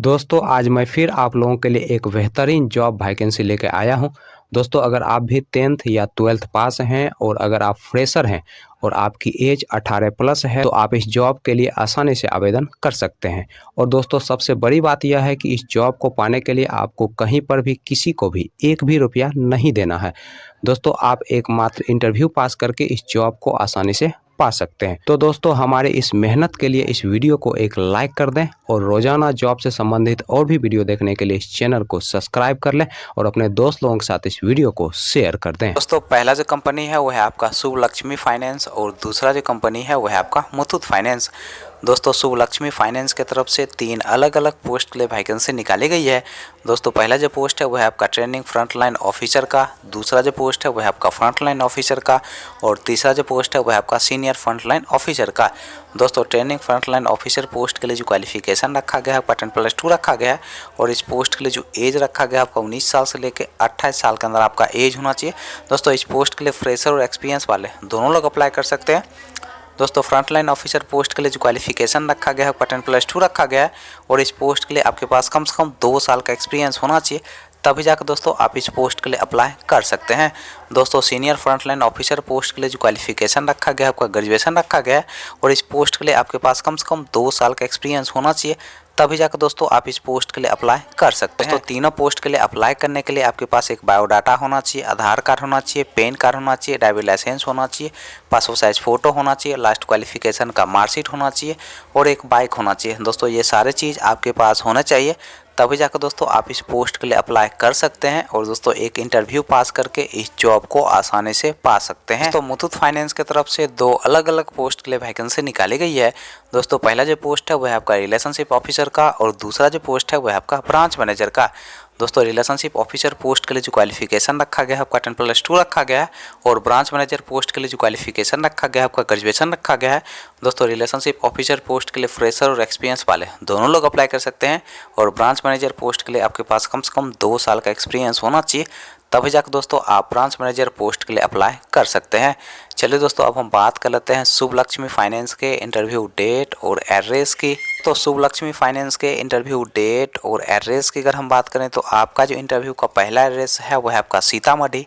दोस्तों आज मैं फिर आप लोगों के लिए एक बेहतरीन जॉब वैकेंसी लेके आया हूं। दोस्तों अगर आप भी 10th या 12th पास हैं और अगर आप फ्रेशर हैं और आपकी एज 18 प्लस है तो आप इस जॉब के लिए आसानी से आवेदन कर सकते हैं। और दोस्तों सबसे बड़ी बात यह है कि इस जॉब को पाने के लिए आपको कहीं पर भी किसी को भी एक भी रुपया नहीं देना है। दोस्तों आप एकमात्र इंटरव्यू पास करके इस जॉब को आसानी से पा सकते हैं। तो दोस्तों हमारे इस मेहनत के लिए इस वीडियो को एक लाइक कर दें और रोजाना जॉब से संबंधित और भी वीडियो देखने के लिए इस चैनल को सब्सक्राइब कर लें और अपने दोस्त लोगों के साथ इस वीडियो को शेयर कर दें। दोस्तों पहला जो कंपनी है वो है आपका शुभ लक्ष्मी फाइनेंस और दूसरा जो कंपनी है वो है आपका मुथूट फाइनेंस। दोस्तों शुभ लक्ष्मी फाइनेंस की तरफ से 3 अलग अलग पोस्ट के लिए वैकेंसी निकाली गई है। दोस्तों पहला जो पोस्ट है वो है आपका ट्रेनिंग फ्रंटलाइन ऑफिसर का, दूसरा जो पोस्ट है वो है आपका फ्रंटलाइन ऑफिसर का और तीसरा जो पोस्ट है वो है आपका सीनियर फ्रंटलाइन ऑफिसर का। दोस्तों ट्रेनिंग फ्रंटलाइन ऑफिसर पोस्ट के लिए जो क्वालिफिकेशन रखा गया है आपका 10+2 रखा गया है और इस पोस्ट के लिए जो एज रखा गया है आपका 19 साल से लेकर 28 साल के अंदर आपका एज होना चाहिए। दोस्तों इस पोस्ट के लिए फ्रेशर और एक्सपीरियंस वाले दोनों लोग अप्लाई कर सकते हैं। दोस्तों फ्रंटलाइन ऑफिसर पोस्ट के लिए जो क्वालिफिकेशन रखा गया है आपका 10+2 रखा गया है और इस पोस्ट के लिए आपके पास कम से कम 2 साल का एक्सपीरियंस होना चाहिए, तभी जाकर दोस्तों आप इस पोस्ट के लिए अप्लाई कर सकते हैं। दोस्तों सीनियर फ्रंटलाइन ऑफिसर पोस्ट के लिए जो क्वालिफिकेशन रखा गया है आपका ग्रेजुएशन रखा गया है और इस पोस्ट के लिए आपके पास कम से कम 2 साल का एक्सपीरियंस होना चाहिए, तभी जाकर दोस्तों आप इस पोस्ट के लिए अप्लाई कर सकते हैं। दोस्तों तीनों पोस्ट के लिए अप्लाई करने के लिए आपके पास एक बायोडाटा होना चाहिए, आधार कार्ड होना चाहिए, पैन कार्ड होना चाहिए, ड्राइविंग लाइसेंस होना चाहिए, पासपोर्ट साइज फोटो होना चाहिए, लास्ट क्वालिफिकेशन का मार्कशीट होना चाहिए और एक बाइक होना चाहिए। दोस्तों ये सारे चीज़ आपके पास होना चाहिए, तभी जाकर दोस्तों आप इस पोस्ट के लिए अप्लाई कर सकते हैं और दोस्तों एक इंटरव्यू पास करके इस जॉब को आसानी से पा सकते हैं। तो मुथूट फाइनेंस की तरफ से 2 अलग अलग पोस्ट के लिए वैकेंसी निकाली गई है। दोस्तों पहला जो पोस्ट है वह है आपका रिलेशनशिप ऑफिसर का और दूसरा जो पोस्ट है वह है आपका ब्रांच मैनेजर का। दोस्तों रिलेशनशिप ऑफिसर पोस्ट के लिए जो क्वालिफिकेशन रखा गया है आपका 10+2 रखा गया है और ब्रांच मैनेजर पोस्ट के लिए जो क्वालिफिकेशन रखा गया है आपका ग्रेजुएशन रखा गया है। दोस्तों रिलेशनशिप ऑफिसर पोस्ट के लिए फ्रेशर और एक्सपीरियंस वाले दोनों लोग अप्लाई कर सकते हैं और ब्रांच मैनेजर पोस्ट के लिए आपके पास कम से कम 2 साल का एक्सपीरियंस होना चाहिए, तभी जाकर दोस्तों आप ब्रांच मैनेजर पोस्ट के लिए अप्लाई कर सकते हैं। चलिए दोस्तों अब हम बात कर लेते हैं शुभ लक्ष्मी फाइनेंस के इंटरव्यू डेट और एड्रेस की। तो शुभ लक्ष्मी फाइनेंस के इंटरव्यू डेट और एड्रेस की अगर हम बात करें तो आपका जो इंटरव्यू का पहला एड्रेस है वह है आपका सीतामढ़ी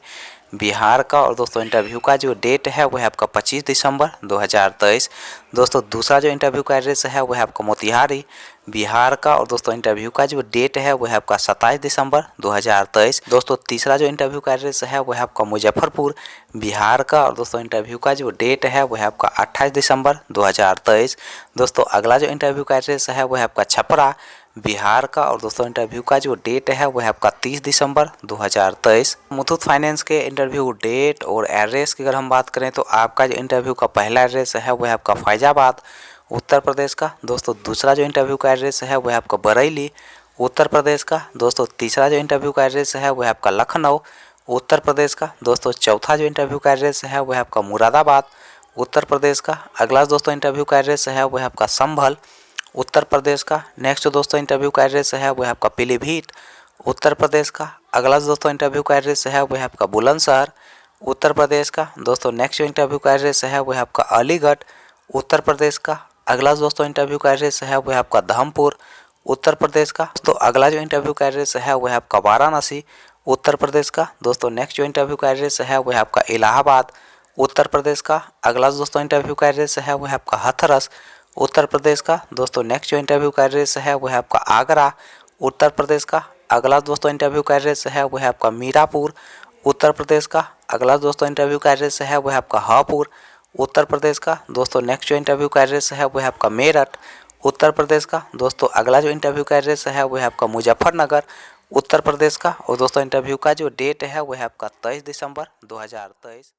बिहार का और दोस्तों इंटरव्यू का जो डेट है वह है आपका 25 दिसंबर 2023। दोस्तों दूसरा जो इंटरव्यू का एड्रेस है वह है आपका मोतिहारी बिहार का और दोस्तों इंटरव्यू का जो डेट है वह है आपका 27 दिसंबर 2023। दोस्तों तीसरा जो इंटरव्यू का एड्रेस है वह है आपका मुजफ्फरपुर बिहार का और दोस्तों इंटरव्यू का जो डेट है वह है आपका 28 दिसंबर 2023। दोस्तों अगला जो इंटरव्यू का एड्रेस है वह है आपका छपरा बिहार का और दोस्तों इंटरव्यू का जो डेट है वह है आपका 30 दिसंबर 2023। मुथूट फाइनेंस के इंटरव्यू डेट और एड्रेस की अगर हम बात करें तो आपका जो इंटरव्यू का पहला एड्रेस है वह है आपका फैजाबाद उत्तर प्रदेश का। दोस्तों दूसरा जो इंटरव्यू का एड्रेस है वह है आपका बरेली उत्तर प्रदेश का। दोस्तों तीसरा जो इंटरव्यू का एड्रेस है वह है आपका लखनऊ उत्तर प्रदेश का। दोस्तों चौथा जो इंटरव्यू का एड्रेस है वह है आपका मुरादाबाद उत्तर प्रदेश का। अगला दोस्तों इंटरव्यू का एड्रेस है वह है आपका संभल उत्तर प्रदेश का। नेक्स्ट दोस्तों इंटरव्यू का एड्रेस है वह है आपका पीलीभीत उत्तर प्रदेश का। अगला दोस्तों इंटरव्यू का एड्रेस है वह है आपका बुलंदशहर उत्तर प्रदेश का। दोस्तों नेक्स्ट जो इंटरव्यू का एड्रेस है वह है आपका अलीगढ़ उत्तर प्रदेश का। अगला दोस्तों इंटरव्यू का एड्रेस है वह है आपका धमपुर उत्तर प्रदेश का। तो अगला जो इंटरव्यू का एड्रेस है वह है आपका वाराणसी उत्तर प्रदेश का। दोस्तों नेक्स्ट जो इंटरव्यू का एड्रेस है वह है आपका इलाहाबाद उत्तर प्रदेश का। अगला दोस्तों इंटरव्यू का एड्रेस है वह है आपका हाथरस उत्तर प्रदेश का। दोस्तों नेक्स्ट जो इंटरव्यू का एड्रेस है वह है आपका आगरा उत्तर प्रदेश का। अगला दोस्तों इंटरव्यू का एड्रेस है वह है आपका मीरापुर उत्तर प्रदेश का। अगला दोस्तों इंटरव्यू का एड्रेस है वह है आपका हापुड़ उत्तर प्रदेश का। दोस्तों नेक्स्ट जो इंटरव्यू का एड्रेस है वह है आपका मेरठ उत्तर प्रदेश का। दोस्तों अगला जो इंटरव्यू का एड्रेस है वह है आपका मुजफ्फरनगर उत्तर प्रदेश का और दोस्तों इंटरव्यू का जो डेट है वह है आपका 23 दिसंबर 2023।